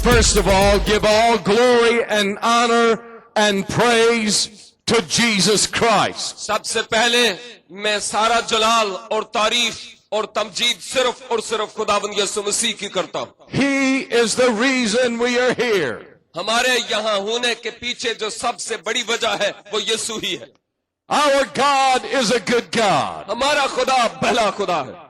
First of all, give all glory and honor and praise to Jesus Christ. सबसे पहले मैं सारा जलाल और तारीफ और तमजीद सिर्फ और सिर्फ खुदावंद यीशु मसीह की करता हूँ। He is the reason we are here. हमारे यहाँ होने के पीछे जो सबसे बड़ी वजह है वो यीशु ही है। Our God is a good God. हमारा खुदा भला खुदा है।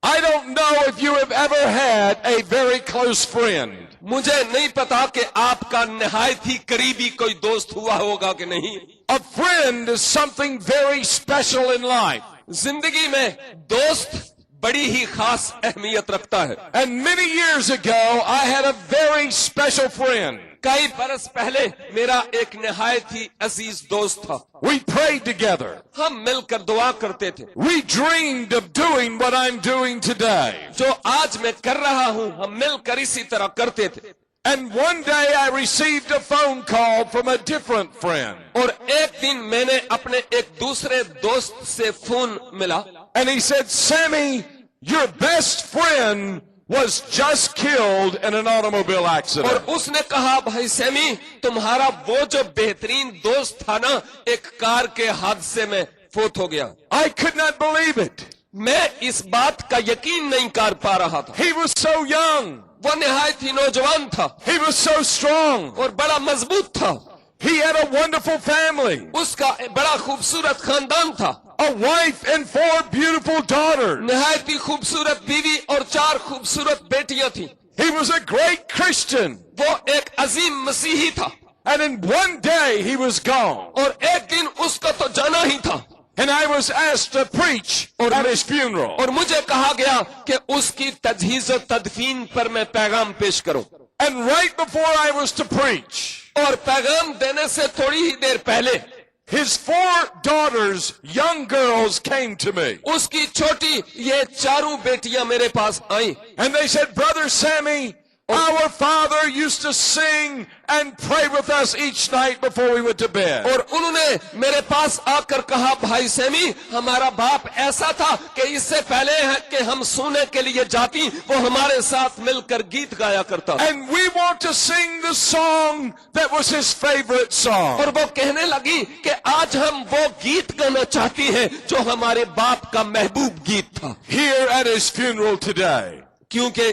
I don't know if you have ever had a very close friend. मुझे नहीं पता कि आपका निहायत ही करीबी कोई दोस्त हुआ होगा कि नहीं। A friend is something very special in life. जिंदगी में दोस्त बड़ी ही खास अहमियत रखता है। And many years ago, I had a very special friend. कई बरस पहले मेरा एक निहायत ही अजीज दोस्त था। We prayed together. हम मिलकर दुआ करते थे। We dreamed of doing what I'm doing today. जो आज मैं कर रहा हूँ हम मिलकर इसी तरह करते थे। And one day I received a phone call from a different friend. और एक दिन मैंने अपने एक दूसरे दोस्त से फोन मिला। And he said, Sammy, your best friend was just killed in an automobile और accident. उसने कहा, भाई सैमी, तुम्हारा वो जो बेहतरीन दोस्त था ना, एक कार के हादसे में फोत हो गया। I could not believe it. मैं इस बात का यकीन नहीं कर पा रहा था। He was so young. वो निहायत ही नौजवान था He was so strong. और बड़ा मजबूत था। He had a wonderful family. उसका बड़ा खूबसूरत खानदान था। A wife and 4 beautiful daughters. निहायत ही खूबसूरत बीवी और 4 खूबसूरत बेटियां थी। He was a great Christian. वो एक अजीम मसीही था। And in one day he was gone. और एक दिन उसका तो जाना ही था। And I was asked to preach at his funeral. और मुझे कहा गया कि उसकी तजहीज और तदफीन पर मैं पैगाम पेश करूं। And right before I was to preach, और पैगाम देने से थोड़ी ही देर पहले his 4 daughters, young girls, came to me. उसकी छोटी ये 4 बेटियां मेरे पास आईं। And they said, Brother Sammy, our father used to sing and pray with us each night before we went to bed. और उन्होंने मेरे पास आकर कहा, भाई सैमी, हमारा बाप ऐसा था कि इससे पहले कि हम सोने के लिए जाती वो हमारे साथ मिलकर गीत गाया करता। And we want to sing the song that was his favorite song. और वो कहने लगी कि आज हम वो गीत गाना चाहती हैं जो हमारे बाप का महबूब गीत था। Here at his funeral today. क्योंकि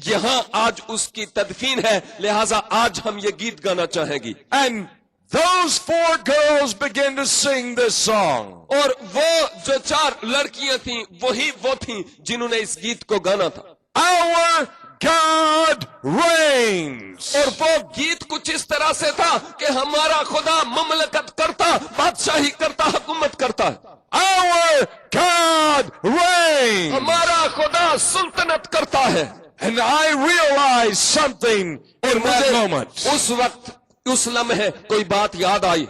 यहाँ आज उसकी तदफीन है, लिहाजा आज हम ये गीत गाना चाहेंगी। And those 4 girls began to sing this song. और वो जो 4 लड़कियां थीं वही वो थीं जिन्होंने इस गीत को गाना था। Our God reigns. और वो गीत कुछ इस तरह से था कि हमारा खुदा ममलकत करता, बादशाही करता, हुकूमत करता है। Our God reigns. हमारा खुदा सुल्तनत करता है। And I realized something और in that मुझे moment. उस वक्त उस लम्हे कोई बात याद आई।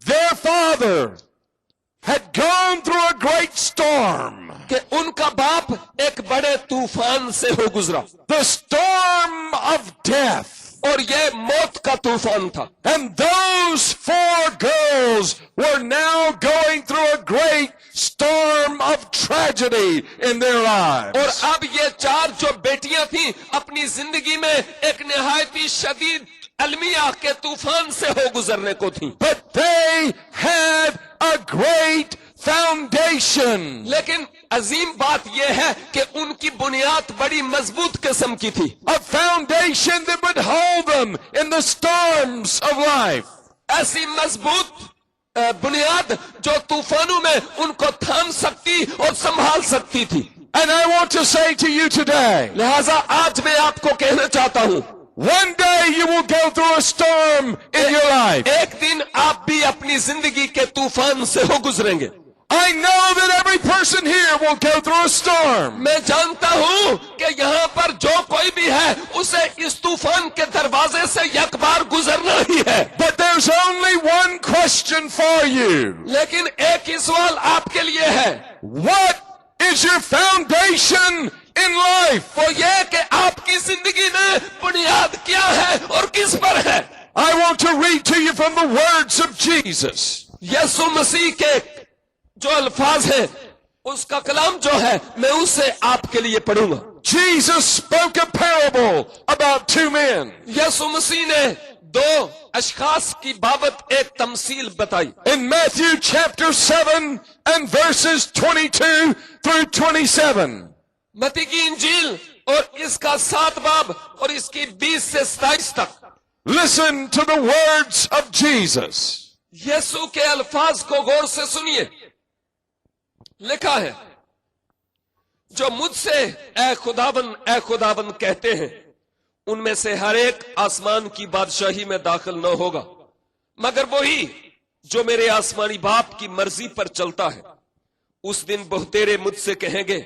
Their father had gone through a great storm. कि उनका बाप एक बड़े तूफान से हो गुजरा। The storm of death. और ये मौत का तूफान था। And those 4 girls were now going through a great storm of tragedy in their lives. और अब ये 4 जो बेटियां थीं अपनी जिंदगी में एक निहायत ही शदीद अलमिया के तूफान से हो गुजरने को थीं। But they had a great foundation. लेकिन अजीम बात यह है कि उनकी बुनियाद बड़ी मजबूत किस्म की थी। A foundation that would hold them in the storms of life. ऐसी मजबूत बुनियाद जो तूफानों में उनको थाम सकती और संभाल सकती थी। And I want to say to you today, लिहाजा आज मैं आपको कहना चाहता हूँ, one day you will go through a storm in your life. एक दिन आप भी अपनी जिंदगी के तूफान से हो गुजरेंगे। I know that every person here will go through a storm. मैं जानता हूँ कि यहाँ पर जो कोई भी है उसे इस तूफान के दरवाजे से एक बार गुजरना ही है। But there's only one question for you. लेकिन एक ही सवाल आपके लिए है। What is your foundation in life? वो ये कि आपकी जिंदगी में बुनियाद क्या है और किस पर है। I want to read to you from the words of Jesus. यीशु मसीह के जो अल्फाज हैं उसका कलाम जो है मैं उसे आपके लिए पढ़ूंगा। Jesus spoke a parable about two men. यीशु मसीह ने दो अशखास की बाबत एक तमसील बताई। In Matthew chapter 7 and verses 22 through 27. मत्ती की इंजील और इसका 7 बाब और इसकी 20 से 27 तक। Listen to the words of Jesus. यीशु के अल्फाज को गौर से सुनिए। लिखा है, जो मुझसे ए खुदावन कहते हैं, उनमें से हर एक आसमान की बादशाही में दाखिल न होगा, मगर वही जो मेरे आसमानी बाप की मर्जी पर चलता है। उस दिन बहुतेरे मुझसे कहेंगे,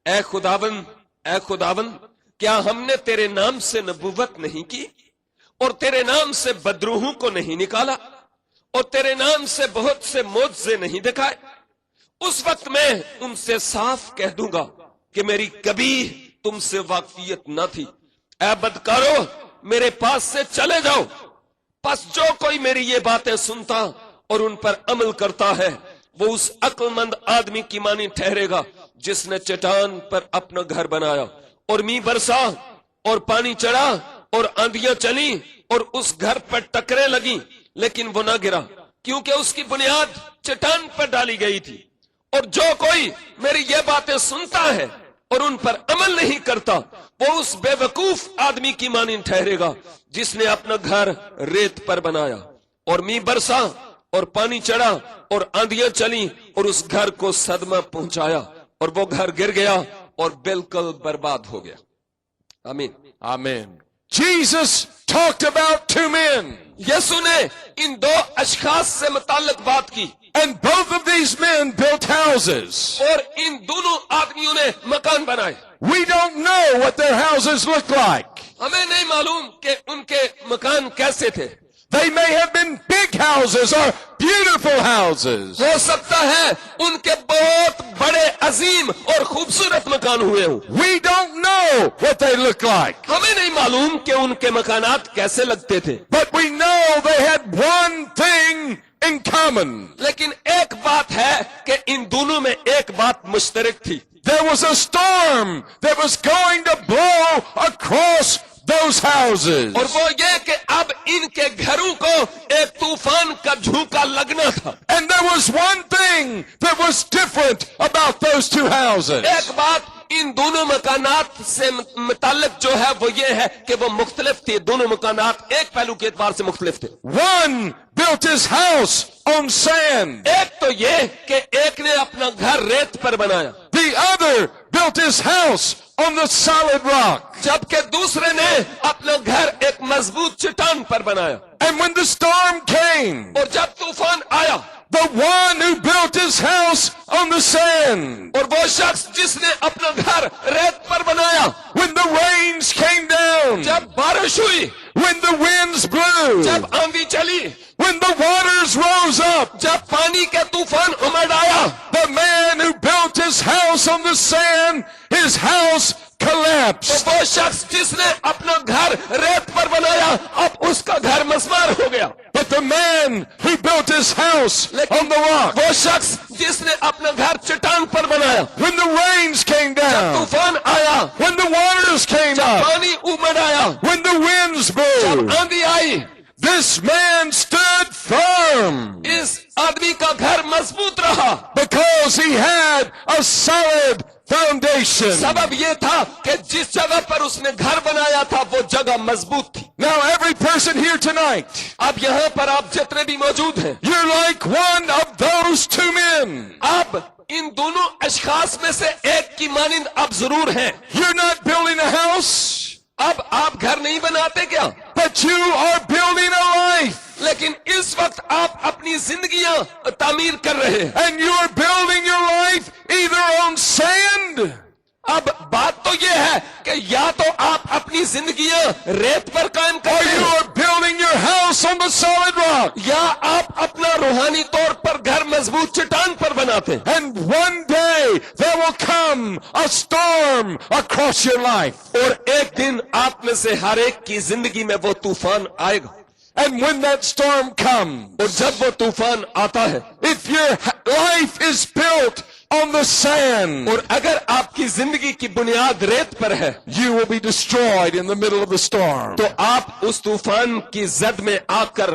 ए खुदावन, क्या हमने तेरे नाम से नबुव्वत नहीं की और तेरे नाम से बदरूहों को नहीं निकाला और तेरे नाम से बहुत से मोजज़े नहीं दिखाए? उस वक्त मैं उनसे साफ कह दूंगा कि मेरी कभी तुमसे वाकफियत न थी। ऐ बदकारो, मेरे पास से चले जाओ। बस जो कोई मेरी ये बातें सुनता और उन पर अमल करता है, वो उस अक्लमंद आदमी की मानी ठहरेगा जिसने चट्टान पर अपना घर बनाया और मींह बरसा और पानी चढ़ा और आंधियां चली और उस घर पर टकरे लगी, लेकिन वो न गिरा क्योंकि उसकी बुनियाद चट्टान पर डाली गई थी। और जो कोई मेरी ये बातें सुनता है और उन पर अमल नहीं करता, वो उस बेवकूफ आदमी की मानी ठहरेगा जिसने अपना घर रेत पर बनाया और मींह बरसा और पानी चढ़ा और आंधियां चली और उस घर को सदमा पहुंचाया और वो घर गिर गया और बिल्कुल बर्बाद हो गया। आमीन। Amen. Jesus talked about two men. यीशु ने इन दो अशखास से मुताल्लिक बात की। And both of these men built houses. और इन दोनों आदमियों ने मकान बनाए। We don't know what their houses look like. हमें नहीं मालूम कि उनके मकान कैसे थे। They may have been big houses or beautiful houses. हो सकता है उनके बहुत बड़े अजीम और खूबसूरत मकान हुए हों। We don't know what they look like. हमें नहीं मालूम कि उनके मकानात कैसे लगते थे, But we know they had one thing in common. लेकिन एक बात है कि इन दोनों में एक बात मुश्तरक थी। There was a storm that was going to blow across those houses. और वो ये कि अब इनके घरों को एक तूफान का झोंका लगना था। And there was one thing that was different about those two houses. एक बात इन दोनों मकानात से मुताल्लिक जो है वो ये है कि वो मुख्तलिफ थे। दोनों मकानात एक पहलू के एतबार से मुख्तलिफ थे। One built his house on sand. एक तो ये कि एक ने अपना घर रेत पर बनाया, The other built his house on the solid rock. जबकि दूसरे ने अपना घर एक मजबूत चट्टान पर बनाया। And when the storm came, और जब तूफान आया, the one who built his house on the sand, और वो शख्स जिसने अपना घर रेत पर बनाया, when the rains came down, जब बारिश हुई, when the winds blew, जब आंधी चली, when the waters rose up, जब पानी के तूफान उमड़ आया, the man who built his house on the sand, his house तो collapsed. वो शख्स जिसने अपना घर रेत पर बनाया, अब उसका घर मस्मार हो गया। But the man who built his house on the rock, वो शख्स जिसने अपना घर चट्टान पर बनाया, when the rains came down, तूफान आया, when the waters came up, पानी उमड़ आया, when the winds blew, आंधी आई, this man stood firm इस आदमी का घर मजबूत रहा। because he had a solid foundation. सबब ये था कि जिस जगह पर उसने घर बनाया था वो जगह मजबूत थी। Now every person here tonight, अब यहाँ पर आप जितने भी मौजूद हैं, you're like one of those two men. अब इन दोनों अशखास में से एक की मानिंद आप जरूर हैं। You're not building a house, अब आप घर नहीं बनाते क्या? but you are building a life. लेकिन इस वक्त आप अपनी जिंदगियां तामीर कर रहे हैं। And you're building your life either on sand अब बात तो ये है कि या तो आप अपनी जिंदगियां रेत पर कायम or करते you हैं, are building your house on the solid rock. या आप अपना रूहानी तौर पर घर मजबूत चट्टान पर बनाते हैं। And one day there will come a storm across your life. और एक दिन आप में से हर एक की जिंदगी में वो तूफान आएगा। And when that storm comes, और जब वो तूफान आता है, if your life is built on the sand, और अगर आपकी जिंदगी की बुनियाद रेत पर है, you will be destroyed in the middle of the storm. तो आप उस तूफान की जद में आकर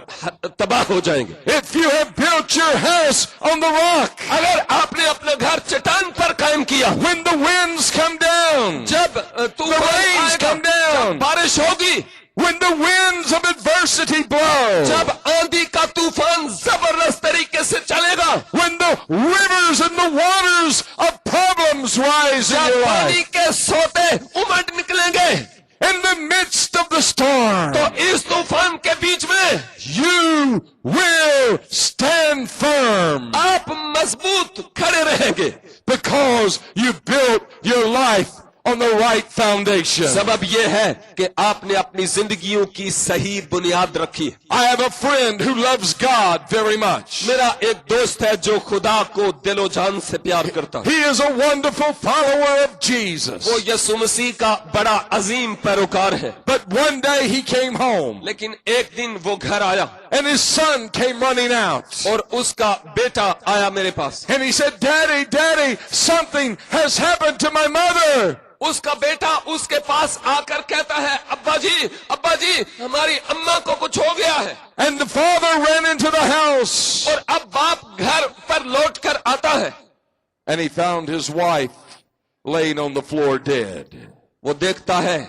तबाह हो जाएंगे। If you have built your house on the rock, अगर आपने अपना घर चट्टान पर कायम किया, when the winds come down, जब तूफान rains आएगा, come down. जब बारिश होगी, when the winds of adversity blow, जब आंधी का तूफान जबरदस्त तरीके से चलेगा, when the rivers and the waters of problems rise in जब your पानी life, के सोते उमड़ निकलेंगे, in the midst of the storm, तो इस तूफान के बीच में you will stand firm आप मजबूत खड़े रहेंगे, because you built your life on the right foundation. सबब यह है कि आपने अपनी जिंदगियों की सही बुनियाद रखी। I have a friend who loves God very much. मेरा एक दोस्त है जो खुदा को दिलो जान से प्यार करता है। He is a wonderful follower of Jesus. वो यीशु मसीह का बड़ा अजीम पैरोकार है। But one day he came home लेकिन एक दिन वो घर आया and his son came running out. और उसका बेटा आया मेरे पास। And he said, Daddy, Daddy, something has happened to my mother. उसका बेटा उसके पास आकर कहता है, अब्बा जी हमारी अम्मा को कुछ हो गया है। And the father ran into the house और अब बाप घर पर लौट कर आता है, and he found his wife laying on the floor dead. वो देखता है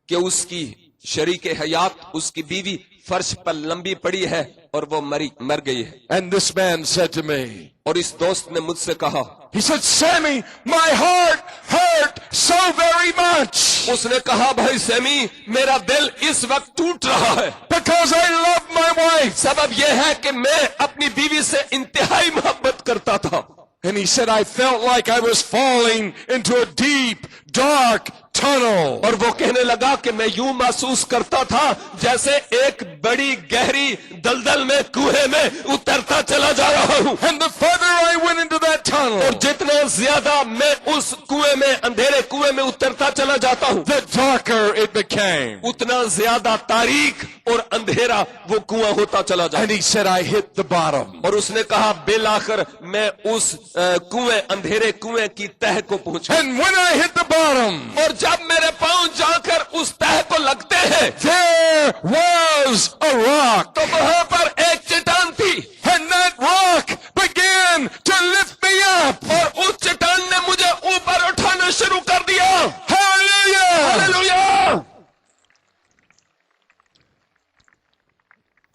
कि उसकी शरीके हयात, उसकी बीवी फर्श पर लंबी पड़ी है और वो मर गई है। And this man said to me, और इस दोस्त ने मुझसे कहा, he said, Sammy, my heart hurt so very much उसने कहा, भाई सैमी, मेरा दिल इस वक्त टूट रहा है because I love my wife. सबब यह है कि मैं अपनी बीवी से इंतहाई मोहब्बत करता था। And he said, I felt like I was falling into a deep, dark tunnel. और वो कहने लगा कि मैं यूं महसूस करता था जैसे एक बड़ी गहरी दलदल में कुएं में उतरता चला जा रहा हूं। And the further I went into that tunnel, और जितना ज्यादा मैं उस कुएं में, अंधेरे कुएं में उतरता चला जाता हूं, the darker it became. उतना ज्यादा तारीक और अंधेरा वो कुआं होता चला जाता। And he said, I hit the bottom. और उसने कहा, बेलाखिर मैं उस कुएं, अंधेरे कुएं की तह को पहुंचा। And when I hit the bottom, और जब मेरे पांव जाकर उस तह को लगते हैं, there was a rock. तो वहां पर एक चट्टान थी। And that rock began to lift me up. और उस चट्टान ने मुझे ऊपर उठाना शुरू कर दिया। Hallelujah! Hallelujah!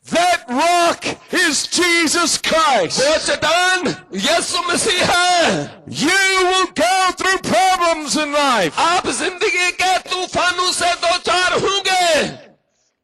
That rock is Jesus Christ. वो चट्टान यीशु मसीह है। You will go through problems in life. आप जिंदगी के तूफानों से दो चार होंगे।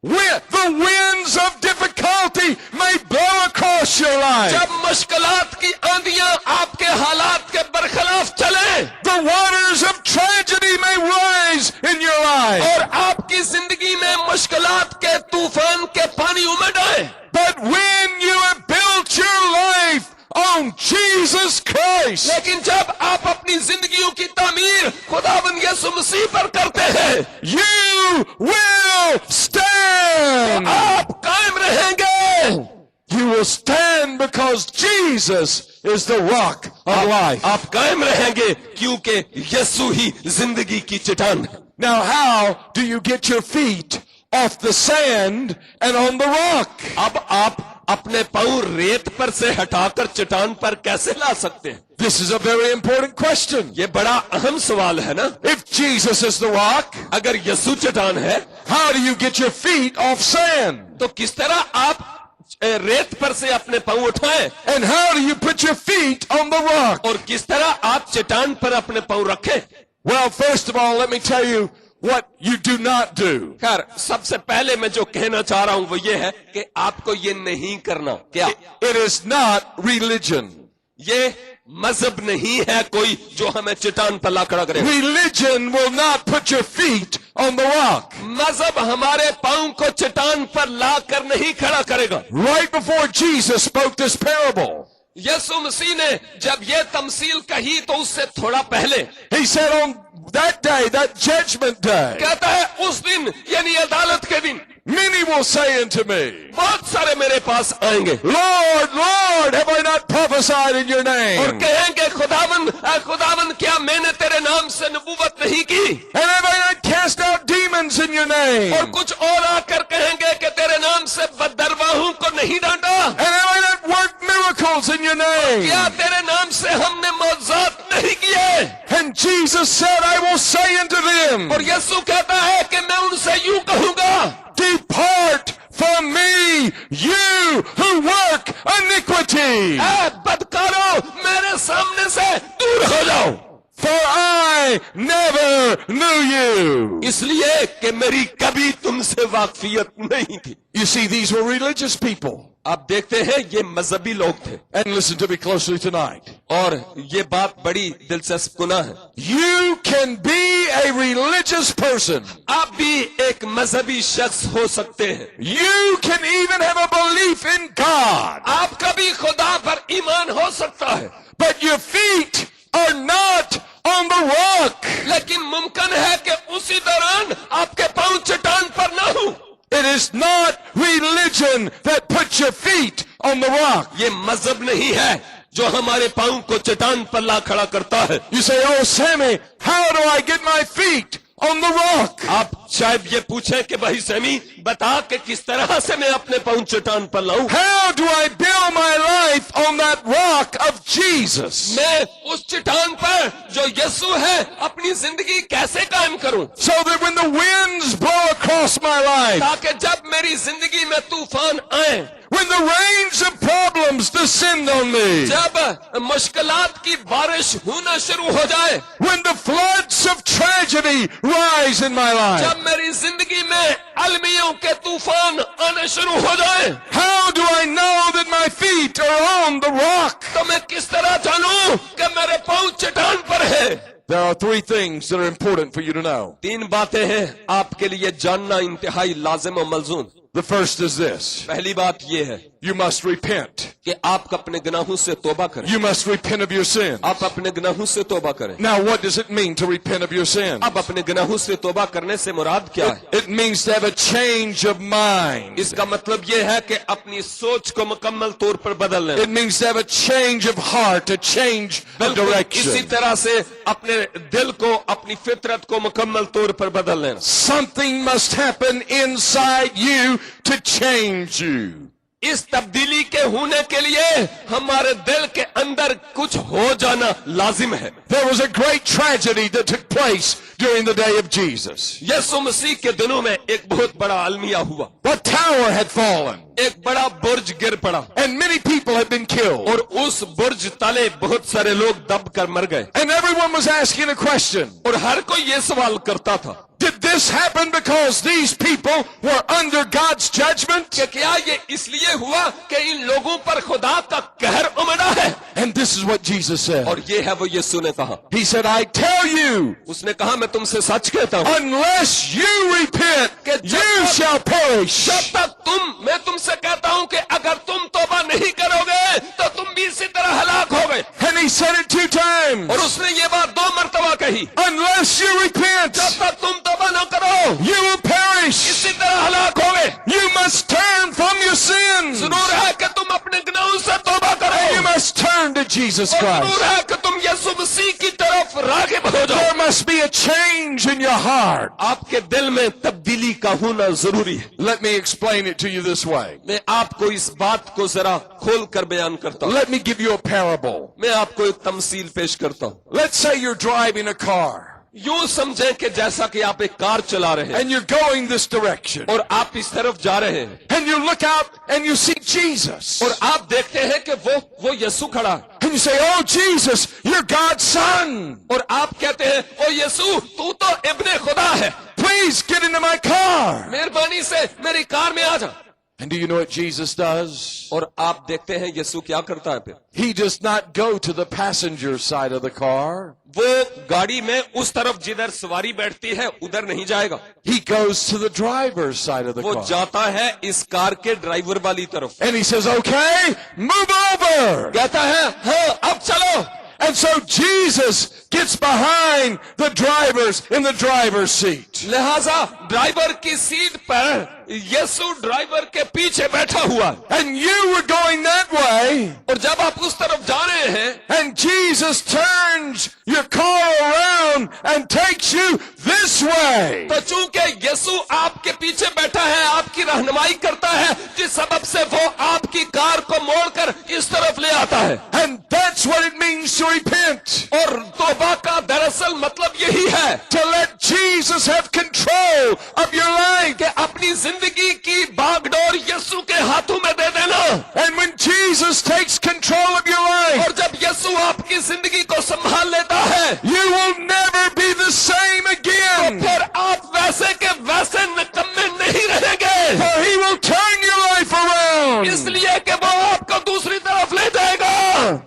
The winds of difficulty may blow across your life. जब मुश्किलात की आंधियां आपके हालात के बरखिलाफ चले, The waters of tragedy may rise in your life. और आपकी जिंदगी में मुश्किलात के तूफान के पानी उमड़ आए, But when you have built your life on Jesus Christ, लेकिन जब आप अपनी जिंदगियों की तामीर खुदावंद यीशु मसीह पर करते हैं, you will stand. आप कायम रहेंगे। You will stand because Jesus is the rock of life. आप कायम रहेंगे क्योंकि यीशु ही जिंदगी की चट्टान है। Now, how do you get your feet off the sand and on the rock? अब आप अपने पांव रेत पर से हटाकर चट्टान पर कैसे ला सकते हैं? This is a very important question. ये बड़ा अहम सवाल है ना। If Jesus is the rock, अगर यीशु चट्टान है, how do you get your feet off sand? तो किस तरह आप रेत पर से अपने पांव उठाएं? And how do you put your feet on the rock? और किस तरह आप चट्टान पर अपने पांव रखें? Well, first of all, let me tell you what you do not do. खैर, सबसे पहले मैं जो कहना चाह रहा हूं वो ये है कि आपको ये नहीं करना। क्या? It is not religion. ये मजहब नहीं है कोई जो हमें चट्टान पर ला खड़ा करे। Religion will not put your feet on the rock. मजहब हमारे पांव को चट्टान पर ला कर नहीं खड़ा करेगा। Right before Jesus spoke this parable, यीशु मसीह ने जब ये तमसील कही तो उससे थोड़ा पहले he said on that day, that judgment day, कहता है उस दिन यानी अदालत के दिन many will say unto me, बहुत सारे मेरे पास आएंगे Lord, Lord, have I not prophesied in your और name? कहेंगे खुदावन क्या मैंने तेरे नाम से नबूवत नहीं की And have I not cast out demons in your name? और And कुछ और आकर कहेंगे कि तेरे नाम से बदरवाहों को नहीं डांटा have I not worked miracles in your name? क्या तेरे नाम से हमने मौजूद नहीं किए And Jesus said, I will say unto them, और यीशु कहता है कि मैं उनसे यूं कहूंगा depart from me, you who work iniquity. ऐ बदकारो मेरे सामने से दूर हो जाओ For I never knew you. इसलिए कि मेरी कभी तुमसे वाकफियत नहीं थी You see, these were religious people. आप देखते हैं ये मजहबी लोग थे And listen to me closely tonight. और ये बात बड़ी दिलचस्प गुनाह है You can be a religious person. आप भी एक मजहबी शख्स हो सकते हैं You can even have a belief in God. आपका भी खुदा पर ईमान हो सकता है But your feet are not on the rock. लेकिन मुमकिन है कि उसी दौरान आपके पांव चट्टान पर ना हो It is not religion that puts your feet on the rock. ये मजहब नहीं है जो हमारे पांव को चट्टान पर ला खड़ा करता है You say, oh Sammy, how do I get my feet on the rock? आप शायद ये पूछें कि भाई सैमी बता कि किस तरह से मैं अपने पांव चट्टान पर लाऊं How do I build my life on that rock of Jesus? मैं उस चट्टान पर जो यीशु है अपनी जिंदगी कैसे कायम करूं So that when the winds blow across my life, ताकि जब मेरी जिंदगी में तूफान आए when the rains of problems descend on me, जब मुश्किलात की बारिश होना शुरू हो जाए when the floods of tragedy rise in my life, जब मेरी जिंदगी में अलमियों के तूफान आने शुरू हो जाए how do I know that my feet are on the rock? तो मैं किस तरह जानूं कि मेरे पांव चट्टान पर है There are three things that are important for you to know. तीन बातें हैं आपके लिए जानना इंतहाई लाजिम और मलजूम The first is this. पहली बात यह है You must repent. कि आप अपने गुनाहों से तौबा करें You must repent of your sin. आप अपने गुनाहों से तौबा करें Now, what does it mean to repent of your sin? अब अपने गुनाहों से तौबा करने से मुराद क्या है It means to have a change of mind. इसका मतलब यह है कि अपनी सोच को मुकम्मल तौर पर बदल लेना It means to have a change of heart, a change of बिल्कुल इसी direction. तरह से अपने दिल को अपनी फितरत को मुकम्मल तौर पर बदल लेना Something must happen inside you to change you. इस तब्दीली के होने के लिए हमारे दिल के अंदर कुछ हो जाना लाजिम है There was a great tragedy that took place during the day of Jesus. यीशु मसीह के दिनों में एक बहुत बड़ा अलमिया हुआ The tower had fallen, एक बड़ा बुर्ज गिर पड़ा and many people had been killed. और उस बुर्ज तले बहुत सारे लोग दब कर मर गए And everyone was asking a question. और हर कोई ये सवाल करता था Did this happen because these people were under God's judgment? कि क्या ये इसलिए हुआ कि इन लोगों पर खुदा का कहर उमड़ा है And this is what Jesus said. और ये है वो यीशु ने कहा He said, I tell you, उसने कहा मैं तुमसे सच कहता हूँ unless you repent, you shall perish. जब तक मैं तुमसे कहता हूँ कि अगर तुम तौबा नहीं करोगे तो तुम भी इसी तरह हलाक हो गए And he said it 2 times. और उसने ये बात 2 मरतबा कही Unless you repent, जब तक तुम तौबा न करो you will perish. इसी तरह हलाक हो गए You must turn from your sins. जरूर है कि तुम अपने गुनाहों से तौबा करो You must turn to Jesus और जरूर Christ. है कि तुम यीशु मसीह की तरफ राग़िब हो जाओ There must be a change in your heart. आपके दिल में तब्दीली का होना जरूरी है Let me explain it to you this way. मैं आपको इस बात को जरा खोल कर बयान करता हूँ Let me give you a parable. मैं आपको एक तमसील पेश करता हूँ Let's say you're driving a car यूं समझें कि जैसा कि आप एक कार चला रहे हैं and you're going this direction. और आप इस तरफ जा रहे हैं And you look out and you see Jesus. और आप देखते हैं कि वो यीशु खड़ा है And you say, oh Jesus, you're God's son. और आप कहते हैं ओ यीशु तू तो इब्ने खुदा है Please get into my car. मेहरबानी से मेरी कार में आ जा And do you know what Jesus does? और आप देखते हैं यीशु क्या करता है फिर He does not go to the passenger side of the car. वो गाड़ी में उस तरफ जिधर सवारी बैठती है उधर नहीं जाएगा He goes to the driver's side of the वो car. जाता है इस कार के ड्राइवर वाली तरफ And he says, okay, move over. कहता है हाँ अब चलो And so Jesus gets behind the drivers in the driver's seat. लिहाजा ड्राइवर की सीट पर यीशु ड्राइवर के पीछे बैठा हुआ, And you were going that way. और जब आप उस तरफ जा रहे हैं And Jesus turns your car around and takes you this way. तो चूंकि यीशु आपके पीछे बैठा है, आपकी रहनुमाई करता है, जिस सबब से वो आपकी कार को मोड़कर इस तरफ ले आता है। And that's what it means to repent. और तौबा का दरअसल मतलब यही है To let Jesus have control of your life. कि अपनी जिंदगी की बागडोर यीशु के हाथों में दे देना। And when Jesus takes control of your life, और जब यीशु आपकी जिंदगी को संभाल लेता है, you will never be the same तो again. फिर आप वैसे के वैसे निकम्मे नहीं रहेंगे, For he will turn your life around. इसलिए कि वो आपको दूसरी तरफ ले जाएगा।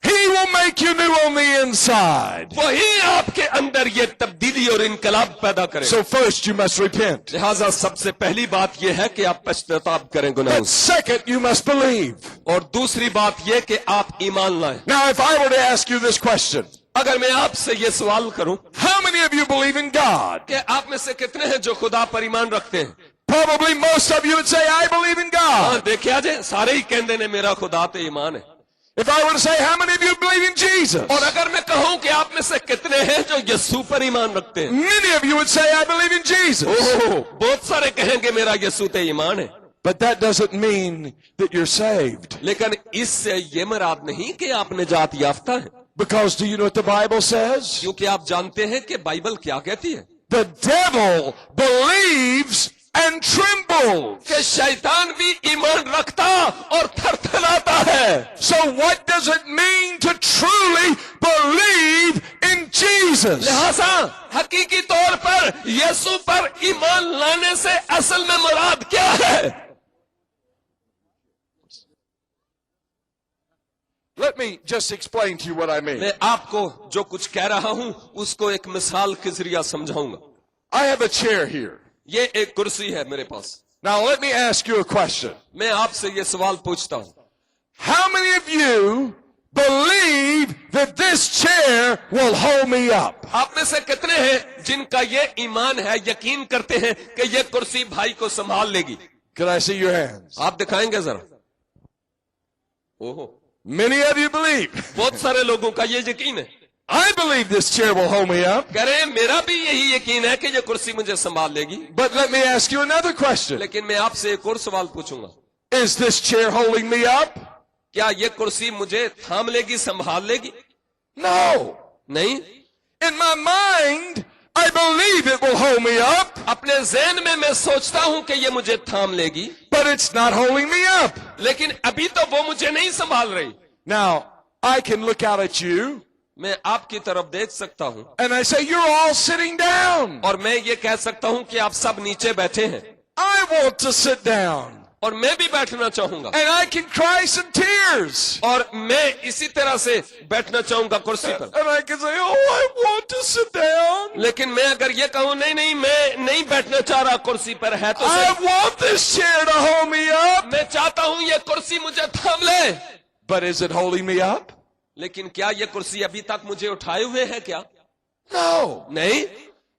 He will make you new on the inside. वही आपके अंदर ये तब्दीली और इनकलाब पैदा करे। So first you must repent. लिहाजा सबसे पहली बात यह है कि आप पश्चाताप करें गुनाहों But से, second you must believe. और दूसरी बात यह कि आप ईमान लाएं। Now if I were to ask you this question, अगर मैं आपसे ये सवाल करूं how many of you believe in God? कि आप में से कितने हैं जो खुदा पर ईमान रखते हैं? Probably most of you would say, I believe in God. हाँ, देखिए जे सारे ही कहते ने मेरा खुदा पे ईमान है। If I were to say, how many of you believe in Jesus? और अगर मैं कहूं कि आप में से कितने हैं जो यीशु पर ईमान रखते हैं? Many of you would say, I believe in Jesus. ओह, बहुत सारे कहेंगे मेरा यीशु पे ईमान है। But that doesn't mean that you're saved. लेकिन इससे ये मुराद नहीं कि आप निजात याफ्ता हैं, Because do you know what the Bible says? क्योंकि आप जानते हैं कि बाइबल क्या कहती है The devil believes and trembles. कि शैतान भी ईमान रखता और थरथराता है। So what does it mean to truly believe in Jesus? लिहाजा हकीकी तौर पर यीशु पर ईमान लाने से असल में मुराद क्या है? Let me just explain to you what I mean. मैं आपको जो कुछ कह रहा हूं उसको एक मिसाल के जरिया समझाऊंगा। I have a chair here. ये एक कुर्सी है मेरे पास। Now let me ask you a question. मैं आपसे ये सवाल पूछता हूं, How many of you believe that this chair will hold me up? आप में से कितने हैं जिनका ये ईमान है, यकीन करते हैं कि ये कुर्सी भाई को संभाल लेगी? Can I see your hands? आप दिखाएंगे जरा? ओहो, Many of you believe. बहुत सारे लोगों का ये यकीन है। I believe this chair will hold me up. कह रहे हैं मेरा भी यही यकीन है कि ये कुर्सी मुझे संभाल लेगी। But let me ask you another question. लेकिन मैं आपसे एक और सवाल पूछूंगा, Is this chair holding me up? क्या ये कुर्सी मुझे थाम लेगी, संभाल लेगी? No. नहीं। In my mind, I believe it will hold me up, अपने ज़हन में मैं सोचता हूं कि ये मुझे थाम लेगी, but it's not holding me up. लेकिन अभी तो वो मुझे नहीं संभाल रही। Now, I can look out at you मैं आपकी तरफ देख सकता हूं and I say, you're all sitting down. और मैं ये कह सकता हूं कि आप सब नीचे बैठे हैं, I want to sit down. और मैं भी बैठना चाहूंगा, And I can cry some tears. और मैं इसी तरह से बैठना चाहूंगा कुर्सी पर। And I can say, oh, I want to sit down. लेकिन मैं अगर ये कहूं नहीं नहीं मैं नहीं बैठना चाह रहा कुर्सी पर, है तो I सही, want this chair to hold me up. मैं चाहता हूं ये कुर्सी मुझे थाम ले, But is it holding me up? लेकिन क्या ये कुर्सी अभी तक मुझे उठाए हुए है क्या? No. नहीं।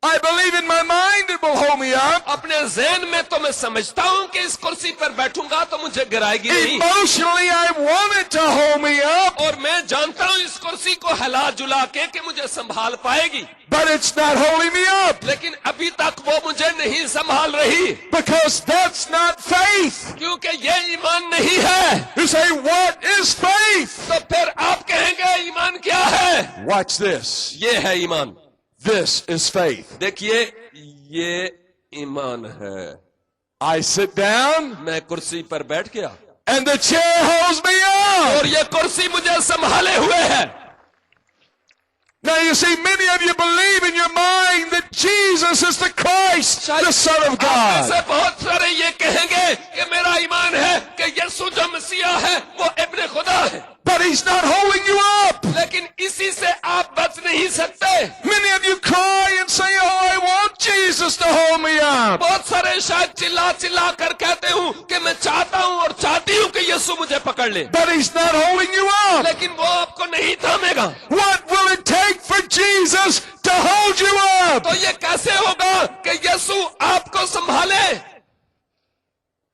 I believe in my mind it will hold me up. अपने ज़हन में तो मैं समझता हूं कि इस कुर्सी पर बैठूंगा तो मुझे गिराएगी नहीं, Emotionally, I want it to hold me up. और मैं जानता हूं इस कुर्सी को हिला जुला के कि मुझे संभाल पाएगी, But it's not holding me up. लेकिन अभी तक वो मुझे नहीं संभाल रही, Because that's not faith. क्योंकि ये ईमान नहीं है। You say, what is faith? तो फिर आप कहेंगे ईमान क्या है? Watch this. ये है ईमान। This is faith. देखिए ये ईमान है। I sit down मैं कुर्सी पर बैठ गया and the chair holds me up. और ये कुर्सी मुझे संभाले हुए है। Now you see, many of you believe in your mind that Jesus is the Christ, the Son of आप में God. से बहुत सारे ये कहेंगे कि मेरा ईमान है कि यीशु जो मसीहा है वो इब्ने खुदा है, But he's not holding you up. लेकिन इसी से आप बच नहीं सकते। Many of you cry and say, oh, I want Jesus to hold me up. बहुत सारे शायद चिल्ला चिल्ला कर कहते हूँ कि मैं चाहता हूँ और चाहती हूँ कि यीशु मुझे पकड़ ले, but he's not holding you up. लेकिन वो आपको नहीं थामेगा। What will it take for Jesus to hold you up? तो ये कैसे होगा कि यीशु आपको संभाले?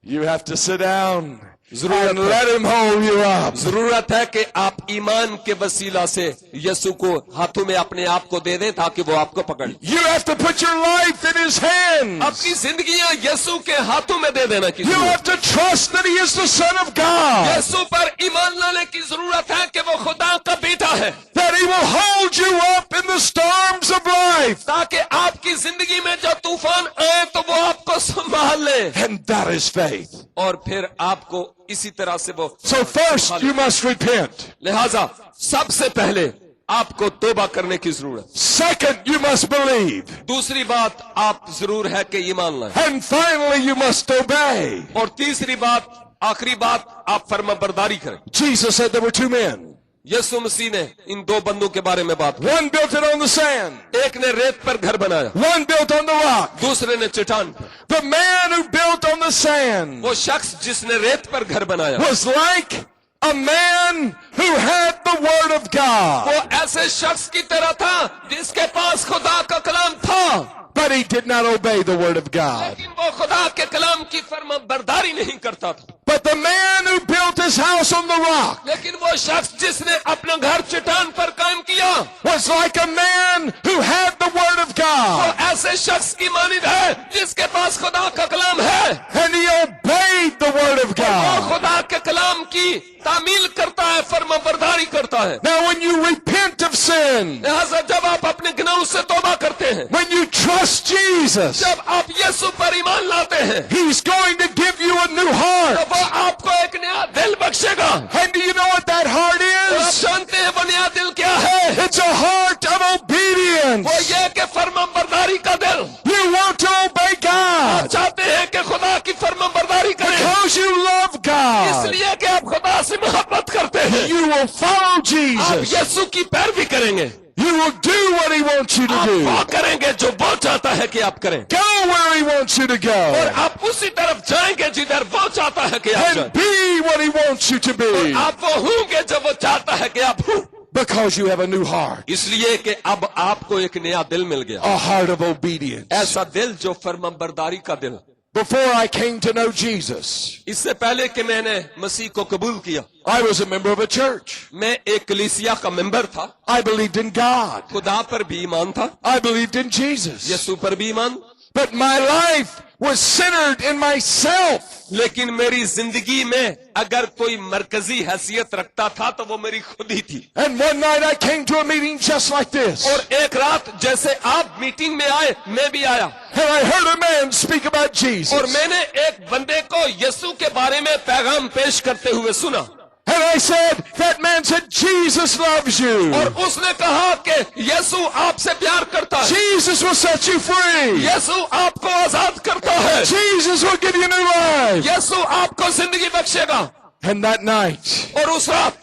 You have to sit down and जरूरत let him hold you up. जरूरत है कि आप ईमान के वसीला से यीशु को हाथों में अपने आप को दे दें ताकि वो आपको पकड़ ले। You have to put your life in his hands. अपनी जिंदगियां यीशु के हाथों में दे देना की You जरूरत have to trust that he is the Son of God. यीशु पर ईमान लाने की जरूरत है कि वो खुदा का बेटा है, That he will hold you up in the storms of life. ताकि आपकी जिंदगी में जो तूफान आए तो वो आपको संभाल ले, And that is faith. और फिर आपको इसी तरह से वो। So first you must repent. लिहाजा सबसे पहले आपको तौबा करने की जरूरत, Second, you must believe. दूसरी बात आप जरूर है कि ईमान लाएं, And finally, you must obey. और तीसरी बात, आखिरी बात, आप फर्माबरदारी करें। Jesus said there were two men. यीशु मसीह ने इन दो बंदों के बारे में बात की। One built it on the sand. एक ने रेत पर घर बनाया, One built on the rock. दूसरे ने चट्टान पर। The man who built on the sand वो शख्स जिसने रेत पर घर बनाया was like a man who had the word of God. वो ऐसे शख्स की तरह था जिसके पास खुदा का कलाम था, But he did not obey the word of God. लेकिन वो खुदा के कलाम की फर्माबरदारी नहीं करता था। But the man who built his house on the rock लेकिन वो शख्स जिसने अपना घर चट्टान पर कायम किया was like a man who had the word of वो God. ऐसे शख्स की मानिंद है जिसके पास खुदा का कलाम है, And he obeyed the word of वो God. खुदा के कलाम की तामील करता है, फर्माबरदारी करता है। Now when you repent of sin, लिहाजा जब आप अपने गुनाहों से तौबा करते हैं, when you trust Jesus, जब आप यीशु पर ईमान लाते हैं, he's going to give you a new तो heart. वो आपको एक नया दिल बख्शेगा। And do you know what that heart और आप is? जानते हैं वो नया दिल क्या है? It's a heart of obedience. वो ये कि फर्माबरदारी का दिल। You want to obey आप God चाहते हैं कि खुदा की फर्माबरदारी करें, because you love God. इसलिए कि आप खुदा से मोहब्बत करते हैं। You will follow आप Jesus. यीशु की पैरवी करेंगे, You will do what he wants you to आप वो do. करेंगे जो वो चाहता है कि आप करें, Go where he wants you to और go. आप उसी तरफ जाएंगे जिधर वो चाहता है कि आप And जाएं, be what he wants you to be. आप वो होंगे जब वो चाहता है कि आप हों, Because you have a new heart. इसलिए कि अब आपको एक नया दिल मिल गया, A heart of obedience. ऐसा दिल जो फर्माबरदारी का दिल। Before I came to know Jesus, इससे पहले कि मैंने मसीह को कबूल किया, I was a member of a church. मैं एक कलीसिया का मेंबर था, I believed in God. खुदा पर भी ईमान था, I believed in Jesus. यीशु पर भी ईमान, But my life was centered in myself. लेकिन मेरी जिंदगी में अगर कोई मरकजी हैसियत रखता था तो वो मेरी खुद ही थी। And one night I came to a meeting just like this. और एक रात जैसे आप मीटिंग में आए, मैं भी आया, And I heard a man speak about और Jesus. मैंने एक बंदे को यीशु के बारे में पैगाम पेश करते हुए सुना, And I said, that man said, Jesus loves you. और उसने कहा कि यीशु आपसे प्यार करता है, Jesus will set you free. यीशु आपको आजाद करता है, Jesus will give you new life. यीशु आपको जिंदगी बख्शेगा। And that night, और उस रात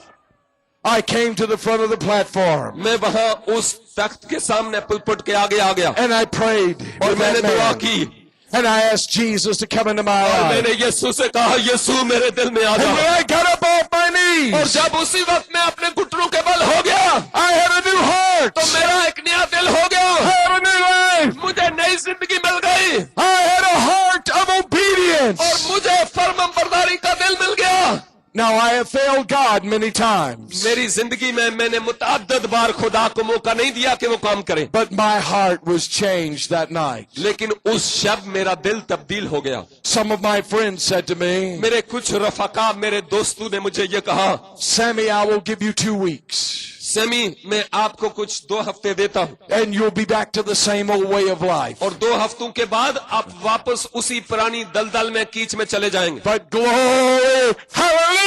I came to the front of the platform. मैं वहां उस तख्त के सामने पुलपट के आगे आ गया, And I prayed और with मैंने that दुआ man. की, And I asked Jesus to come into my और life. मैंने यीशु से कहा, यीशु मेरे दिल में आ And जा। when I got up off my और knees, जब उसी वक्त मैं अपने घुटनों के बल हो गया, I had a new heart. तो मेरा एक नया दिल हो I गया, had a new life. मुझे नई जिंदगी मिल गई, I had a heart of obedience. और मुझे फर्माबरदारी का दिल मिल गया। Now I have failed God many times, मेरी जिंदगी में मैंने मुतअद्दिद बार खुदा को मौका नहीं दिया कि वो काम करे, but my heart was changed that night. लेकिन उस शब मेरा दिल तब्दील हो गया। Some of my friends said to me, मेरे कुछ रफाका, मेरे दोस्तों ने मुझे ये कहा, Sammy, I will give you 2 weeks, semi मैं आपको कुछ 2 हफ्ते देता हूँ, and you'll be back to the same old way of life. और 2 हफ्तों के बाद आप वापस उसी पुरानी दलदल में कीच में चले जाएंगे। But glory, hallelujah!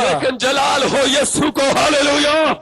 लेकिन जलाल हो यीशु को, hallelujah.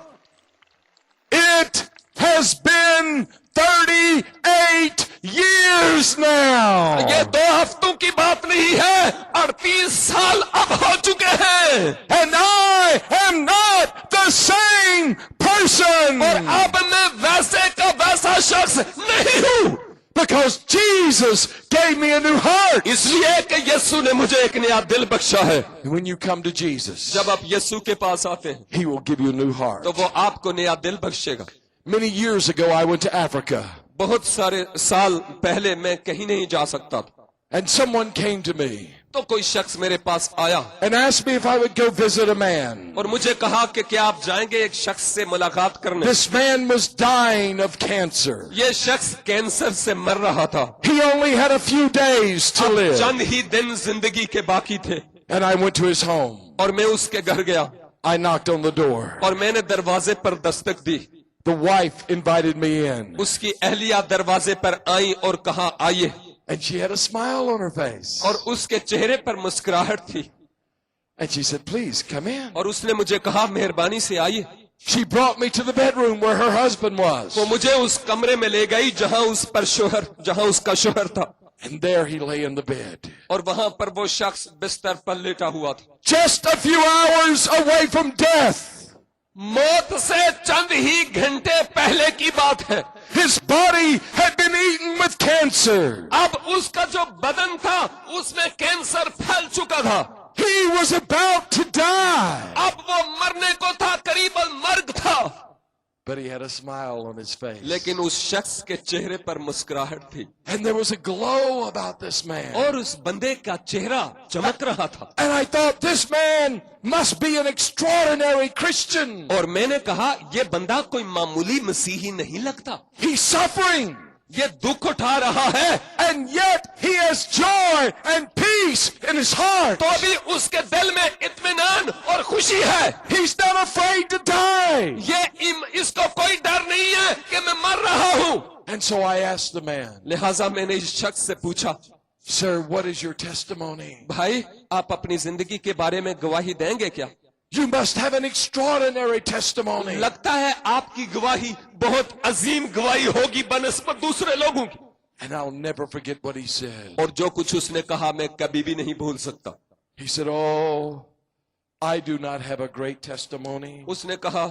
It has been 38 years now. ये 2 हफ्तों की बात नहीं है, 38 साल अब हो चुके हैं, And I am not the same person. और अब मैं वैसे का वैसा शख्स नहीं हूँ, Because Jesus gave me a new heart. इसलिए कि यीशु ने मुझे एक नया दिल बख्शा है। And when you come to Jesus, जब आप यीशु के पास आते हैं He will give you a new heart. तो वो आपको नया दिल बख्शेगा। Many years ago, I went to Africa, बहुत सारे साल पहले मैं कहीं नहीं जा सकता था, and someone came to me तो कोई शख्स मेरे पास आया and asked me if I would go visit a man. और मुझे कहा कि क्या आप जाएंगे एक शख्स से मुलाकात करने। This man was dying of cancer. ये शख्स कैंसर से मर रहा था, He only had a few days to अब live. चंद ही दिन जिंदगी के बाकी थे। And I went to his home. और मैं उसके घर गया I knocked on the door. और मैंने दरवाजे पर दस्तक दी। The wife invited me in, उसकी अहलिया दरवाजे पर आई और कहा आइए, and she had a smile on her face. और उसके चेहरे पर मुस्कुराहट थी And she said, please come in. और उसने मुझे कहा मेहरबानी से आइए। She brought me to the bedroom where her husband was. वो मुझे उस कमरे में ले गई जहां उसका शोहर था, And there he lay in the bed. और वहां पर वो शख्स बिस्तर पर लेटा हुआ था, Just a few hours away from death. मौत से चंद ही घंटे पहले की बात है। His body had been eaten with cancer. अब उसका जो बदन था उसमें कैंसर फैल चुका था। He was about to die. अब वो मरने को था, करीबन मर्ग था, But he had a smile on his face. लेकिन उस शख्स के चेहरे पर मुस्कुराहट थी And there was a glow about this man. और उस बंदे का चेहरा चमक रहा था। And I thought, this man must be an extraordinary Christian. और मैंने कहा ये बंदा कोई मामूली मसीही नहीं लगता, He's suffering. ये दुख उठा रहा है, And yet he has joy and peace in his heart. तो भी उसके दिल में इत्मीनान और खुशी है। He's not afraid to die. इसको कोई डर नहीं है कि मैं मर रहा हूं। And so I asked the man, लिहाजा मैंने इस शख्स से पूछा, sir, what is your testimony? भाई आप अपनी जिंदगी के बारे में गवाही देंगे क्या? You must have an extraordinary testimony. लगता है आपकी गवाही बहुत अजीम गवाही होगी बनिस्बत दूसरे लोगों की। And I'll never forget what he said. और जो कुछ उसने कहा मैं कभी भी नहीं भूल सकता। He said, oh, I do not have a great testimony. उसने कहा,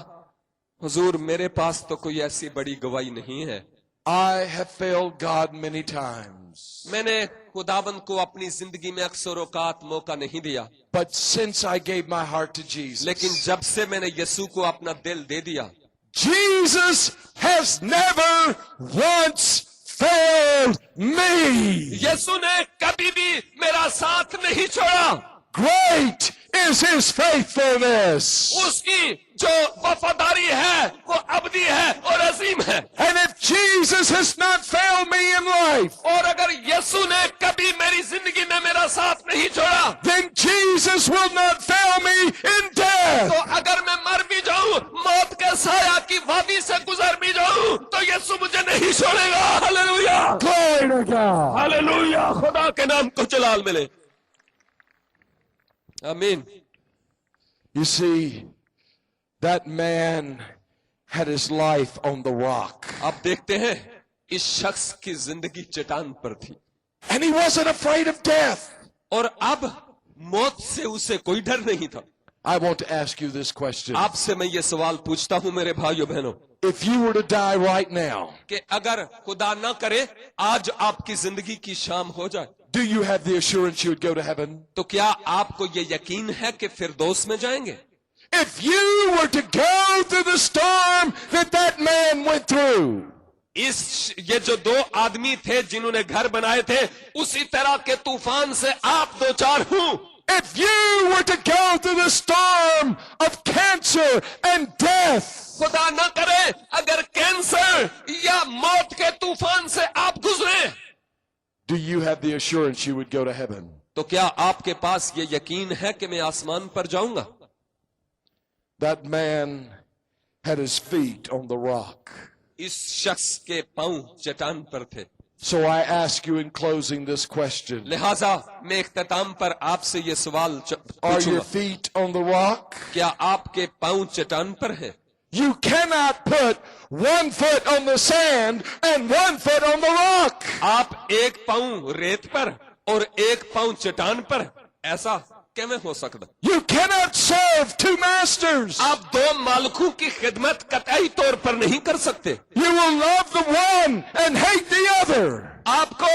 हुजूर मेरे पास तो कोई ऐसी बड़ी गवाही नहीं है। I have failed God many times. मैंने खुदाबंद को अपनी जिंदगी में अक्सर औकात मौका नहीं दिया, But since I gave my heart to Jesus, लेकिन जब से मैंने यीशु को अपना दिल दे दिया, Jesus has never once failed me. यीशु ने कभी भी मेरा साथ नहीं छोड़ा। Great is his faithfulness. उसकी जो वफादारी है वो अबदी है और अजीम है। And if Jesus has not failed me in life, और अगर यीशु ने कभी मेरी जिंदगी में मेरा साथ नहीं छोड़ा, then Jesus will not fail me in death. तो अगर मैं मर भी जाऊं, मौत के साया की वादी से गुजर भी जाऊं, तो यीशु मुझे नहीं छोड़ेगा। Hallelujah, Glory to God. Hallelujah, खुदा के नाम को जलाल मिले। आमीन। You see, that man had his life on the rock. आप देखते हैं इस शख्स की जिंदगी चट्टान पर थी And he wasn't afraid of death. और अब मौत से उसे कोई डर नहीं था। I want to ask you this question. आपसे मैं ये सवाल पूछता हूं मेरे भाइयों बहनों, If you were to die right now, कि अगर खुदा ना करे आज आपकी जिंदगी की शाम हो जाए, do you have the assurance you would go to heaven? तो क्या आपको ये यकीन है कि फिरदौस में जाएंगे? If you were to go through the storm that man went through, ये जो दो आदमी थे जिन्होंने घर बनाए थे, उसी तरह के तूफान से आप दो चार हूं। if you were to go through the storm of cancer and death, खुदा ना करे अगर कैंसर या मौत के तूफान से आप गुजरे, do you have the assurance you would go to heaven? तो क्या आपके पास ये यकीन है कि मैं आसमान पर जाऊंगा? That man had his feet on the rock. इस शख्स के पांव चट्टान पर थे। So I ask you in closing this question, लिहाजा मैं इख्तिताम पर आपसे ये सवाल are your पूछूंगा, feet on the rock? क्या आपके पांव चट्टान पर हैं? You cannot put one foot on the sand and one foot on the rock. आप एक पांव रेत पर और एक पांव चट्टान पर ऐसा किवें हो सकदा? You cannot serve two masters. आप दो मालिकों की खिदमत कतई तौर पर नहीं कर सकते। You will love the one and hate the other. आपको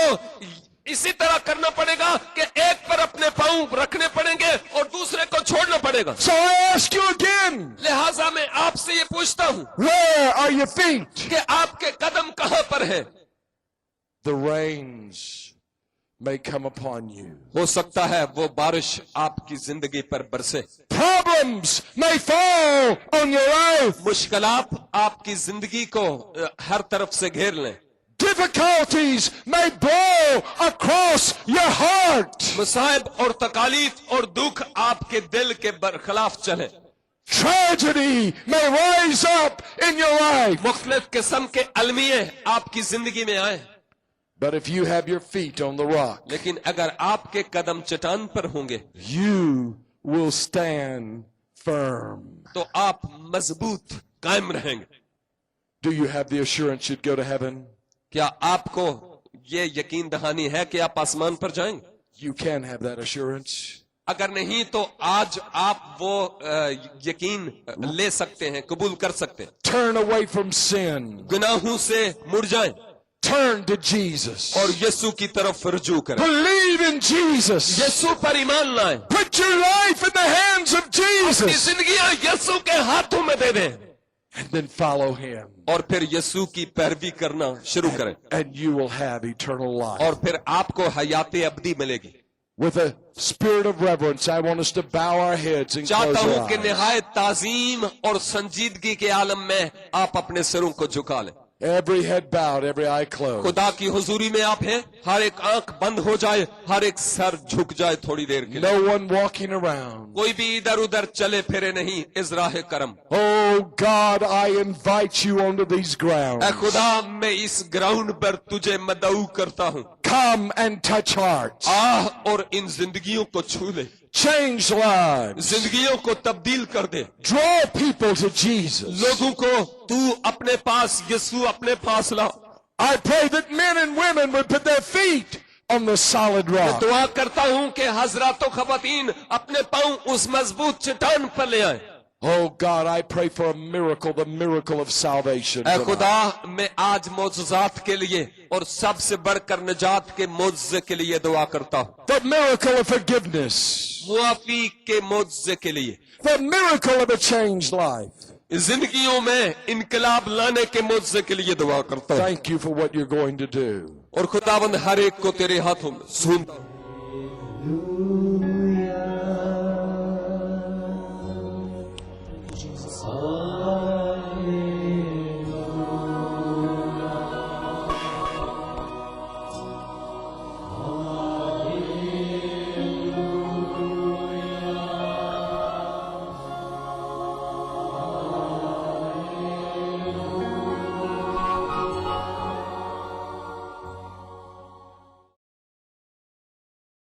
इसी तरह करना पड़ेगा कि एक पर अपने पांव रखने पड़ेंगे और दूसरे को छोड़ना पड़ेगा। So I ask you again, लिहाजा मैं आपसे ये पूछता हूँ where are your feet? कि आपके कदम कहां पर है? The rains may come upon you. हो सकता है वो बारिश आपकी जिंदगी पर बरसे, Problems may fall on your life. मुश्किलात आपकी जिंदगी को हर तरफ से घेर लें, Difficulties may blow across your heart. मुसाइब और तकालीफ और दुख आपके दिल के बरखिलाफ चले, Tragedy may rise up in your life. मुख्तलिफ किस्म के अलमिये आपकी जिंदगी में आए, But if you have your feet on the rock, लेकिन अगर आपके कदम चट्टान पर होंगे you will stand firm. तो आप मजबूत कायम रहेंगे। Do you have the assurance you'd go to heaven? क्या आपको ये यकीन दहानी है कि आप आसमान पर जाएंगे? You can have that assurance. अगर नहीं तो आज आप वो यकीन ले सकते हैं, कबूल कर सकते हैं। Turn away from sin. गुनाहों से मुड़ जाएं Turn to Jesus. और यीशु की तरफ रुजू करें, Believe in Jesus. यीशु पर ईमान लाएं, Put your life in the hands of अपनी Jesus. जिंदगियां यीशु के हाथों में दे दें And then follow him. और फिर यीशु की पैरवी करना शुरू करें And you will have eternal life. और फिर आपको हयात अब्दी मिलेगी। With a spirit of reverence, I want us to bow our heads and close चाहता हूं our कि eyes. निहायत ताजीम और संजीदगी के आलम में आप अपने सिरों को झुका लें। Every head bowed, every eye closed. खुदा की हुजूरी में आप हैं, हर एक आंख बंद हो जाए, हर एक सर झुक जाए थोड़ी देर के लिए। No one walking around. कोई भी इधर उधर चले फिरे नहीं, इस राह करम। Oh God, I invite you onto these grounds. ऐ खुदा, मैं इस ग्राउंड पर तुझे मदऊ करता हूँ। Come and touch hearts. आह और इन जिंदगियों को छू ले, Change lives. जिंदगियों को तब्दील कर दे, Draw people to Jesus. लोगों को तू अपने पास, यीशु अपने पास ला। I pray that men and women would put their feet on the solid मैं rock. दुआ करता हूँ कि हजरात खवातीन अपने पांव उस मजबूत चट्टान पर ले आए। Oh God, I pray for a miracle, the miracle of salvation. I tonight. खुदा, मैं आज मौजूजात के लिए और सबसे बढ़कर निजात के मौजज़े के लिए दुआ करता हूँ। The miracle of forgiveness. मुआफी के मौजज़े के लिए, The miracle of a changed life. जिंदगियों में इनकलाब लाने के मौजज़े के लिए दुआ करता हूँ। Thank you for what you're going to do. और खुदावंद हर एक को तेरे हाथों में सौंपता हूं।